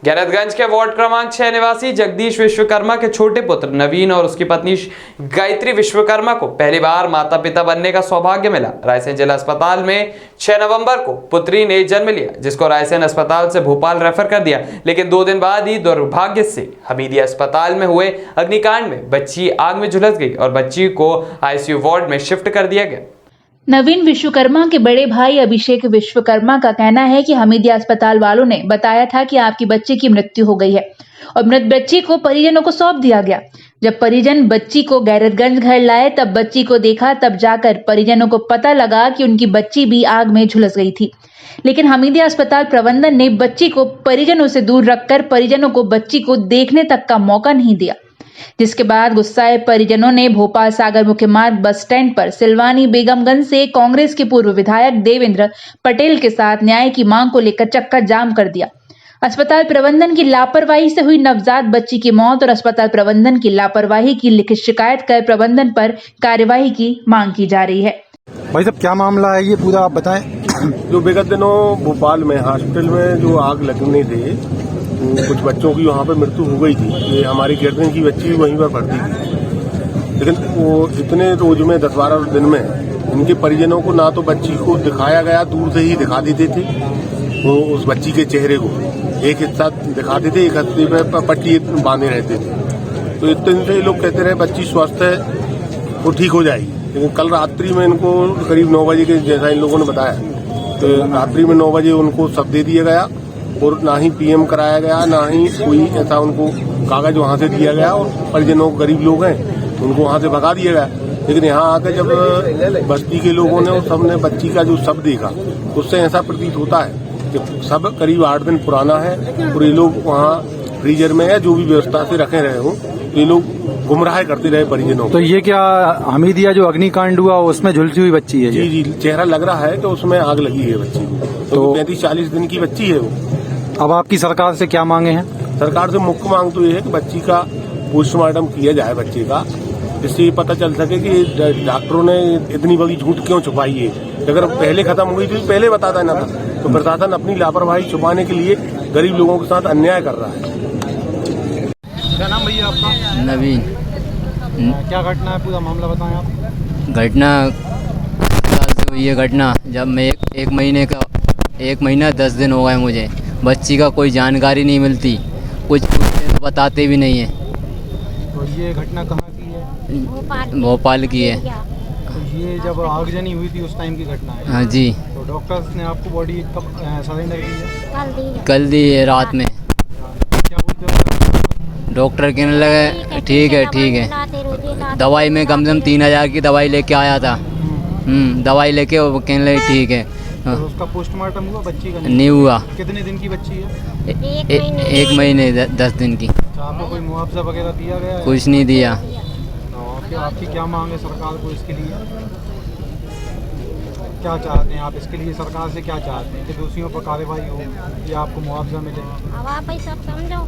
गैरतगंज के वार्ड क्रमांक 6 निवासी जगदीश विश्वकर्मा के छोटे पुत्र नवीन और उसकी पत्नी गायत्री विश्वकर्मा को पहली बार माता पिता बनने का सौभाग्य मिला। रायसेन जिला अस्पताल में 6 नवंबर को पुत्री ने जन्म लिया, जिसको रायसेन अस्पताल से भोपाल रेफर कर दिया, लेकिन 2 दिन बाद ही दुर्भाग्य से हमीदिया अस्पताल में हुए अग्निकांड में बच्ची आग में झुलस गई और बच्ची को आईसीयू वार्ड में शिफ्ट कर दिया गया। नवीन विश्वकर्मा के बड़े भाई अभिषेक विश्वकर्मा का कहना है कि हमीदिया अस्पताल वालों ने बताया था कि आपकी बच्ची की मृत्यु हो गई है और मृत बच्ची को परिजनों को सौंप दिया गया। जब परिजन बच्ची को गैरतगंज घर लाए तब बच्ची को देखा, तब जाकर परिजनों को पता लगा कि उनकी बच्ची भी आग में झुलस गई थी। लेकिन हमीदिया अस्पताल प्रबंधन ने बच्ची को परिजनों से दूर रखकर परिजनों को बच्ची को देखने तक का मौका नहीं दिया, जिसके बाद गुस्साए परिजनों ने भोपाल सागर मुख्य मार्ग बस स्टैंड पर सिलवानी बेगमगंज से कांग्रेस के पूर्व विधायक देवेंद्र पटेल के साथ न्याय की मांग को लेकर चक्का जाम कर दिया। अस्पताल प्रबंधन की लापरवाही से हुई नवजात बच्ची की मौत और अस्पताल प्रबंधन की लापरवाही की लिखित शिकायत कर प्रबंधन पर कार्यवाही की मांग की जा रही है। भाई साहब, क्या मामला है ये पूरा आप बताएं। जो विगत दिनों भोपाल में हॉस्पिटल में जो आग लगने थे, कुछ बच्चों की वहाँ पर मृत्यु हो गई थी। ये हमारी गिरदन की बच्ची भी वहीं पर भर्ती थी, लेकिन वो इतने रोज में 10-12 दिन में इनके परिजनों को ना तो बच्ची को दिखाया गया, दूर से ही दिखा देते थे वो उस बच्ची के चेहरे को, एक हिस्सा दिखाते थे, एक हिस्से पे पट्टी बांधे रहते थे। तो इतने दिन से ये लोग कहते रहे बच्ची स्वस्थ है, वो ठीक हो जाएगी। लेकिन कल रात्रि में इनको करीब 9 बजे के जैसा इन लोगों ने बताया, तो रात्रि में 9 बजे उनको सब दे दिया गया और ना ही पीएम कराया गया, ना ही कोई ऐसा उनको कागज वहां से दिया गया। और परिजनों गरीब लोग हैं, उनको वहां से भगा दिया गया। लेकिन यहाँ आकर जब बस्ती के लोगों ने और सबने बच्ची का जो शव देखा, उससे ऐसा प्रतीत होता है कि सब करीब 8 दिन पुराना है और ये लोग वहाँ फ्रीजर में या जो भी व्यवस्था से रखे रहे हो, ये लोग गुमराह करते रहे परिजनों को। तो ये क्या हमीदिया जो अग्निकांड हुआ उसमें झुलसी हुई बच्ची है? जी, चेहरा लग रहा है कि उसमें आग लगी है बच्ची को। तो 35-40 दिन की बच्ची है वो। अब आपकी सरकार से क्या मांगे हैं? सरकार से मुख्य मांग तो ये है कि बच्ची का पोस्टमार्टम किया जाए बच्चे का, जिससे ये पता चल सके कि डॉक्टरों ने इतनी बड़ी झूठ क्यों छुपाई है। अगर पहले खत्म हो गई तो पहले बता देना था। तो प्रशासन अपनी लापरवाही छुपाने के लिए गरीब लोगों के साथ अन्याय कर रहा है। क्या नाम भैया आपका? नवीन। क्या घटना है, पूरा मामला बताएं आप। घटना से हुई है घटना जब मैं एक महीना 10 दिन हो गए मुझे। बच्ची का कोई जानकारी नहीं मिलती, कुछ पूछते तो बताते भी नहीं है। तो ये घटना कहाँ की है? भोपाल की है। तो ये जब आगजनी हुई थी उस टाइम की घटना है? हाँ जी। तो डॉक्टर्स ने आपको बॉडी कब सरेंडर की है? कल दी है रात में। क्या बोलते हो? डॉक्टर कहने लगे ठीक है। दवाई में कम से कम 3000 की दवाई लेके आया था। दवाई लेके वो कहने लगे ठीक है। तो उसका पोस्टमार्टम हुआ बच्ची का? नहीं हुआ। कितने दिन की बच्ची है? 1 महीने 10 दिन की। आपको कोई मुआवजा वगैरह दिया गया है? कुछ नहीं दिया। तो आपकी क्या मांग है सरकार को इसके लिए? क्या चाहते हैं आप इसके लिए? सरकार से क्या चाहते हैं कि दोषियों पर कार्रवाई हो या आपको मुआवजा मिले? अब आप सब समझो,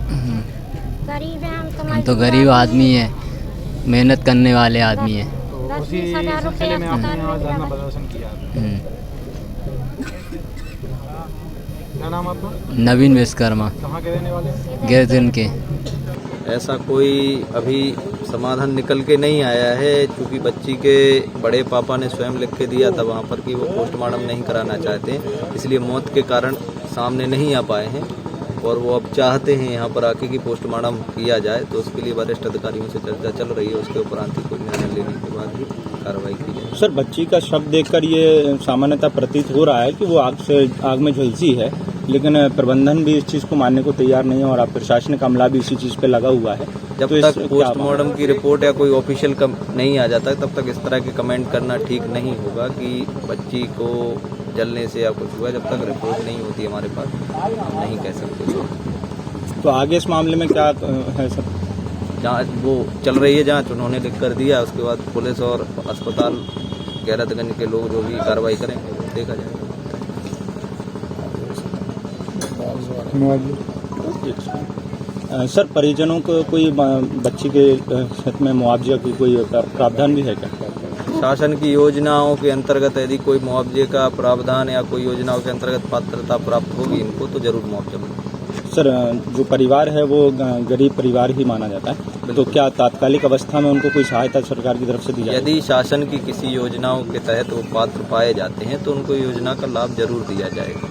गरीब हैं हम तो गरीब आदमी है, मेहनत करने वाले आदमी है। तो उसी सिलसिले में आपने यहाँ धरना प्रदर्शन किया। क्या नाम आपका? नवीन विश्वकर्मा। कहाँ के रहने वाले? गिरदन के। ऐसा कोई अभी समाधान निकल के नहीं आया है, क्योंकि बच्ची के बड़े पापा ने स्वयं लिख के दिया था वहाँ पर कि वो पोस्टमार्टम नहीं कराना चाहते, इसलिए मौत के कारण सामने नहीं आ पाए हैं। और वो अब चाहते हैं यहाँ पर आके कि पोस्टमार्टम किया जाए, तो उसके लिए वरिष्ठ अधिकारियों से चर्चा चल रही है। उसके उपरांत ही कोई निर्णय लेने के बाद ही कार्रवाई की जाए। सर, बच्ची का शव देखकर ये सामान्यतः प्रतीत हो रहा है कि वो आग में झुलसी है, लेकिन प्रबंधन भी इस चीज को मानने को तैयार नहीं है और प्रशासनिक अमला भी इसी चीज पे लगा हुआ है। जब तो तक पोस्टमार्टम की रिपोर्ट या कोई ऑफिशियल नहीं आ जाता तब तक इस तरह के कमेंट करना ठीक नहीं होगा कि बच्ची को जलने से या कुछ हुआ। जब तक रिपोर्ट नहीं होती हमारे पास हम नहीं कह सकते। तो आगे इस मामले में क्या है सर? जांच वो चल रही है, जांच उन्होंने लिख कर दिया, उसके बाद पुलिस और अस्पताल गैरतगंज के लोग जो भी कार्रवाई करें देखा जाएगा। सर, परिजनों को कोई बच्ची के हित में मुआवजा की कोई प्रावधान भी है क्या? शासन की योजनाओं के अंतर्गत यदि कोई मुआवजे का प्रावधान या कोई योजनाओं के अंतर्गत पात्रता प्राप्त होगी इनको, तो जरूर मुआवजा मिलेगा। सर जो परिवार है वो गरीब परिवार ही माना जाता है, तो क्या तात्कालिक अवस्था में उनको कोई सहायता सरकार की तरफ से दी जाए? यदि शासन की किसी योजनाओं के तहत वो पात्र पाए जाते हैं तो उनको योजना का लाभ जरूर दिया जाएगा।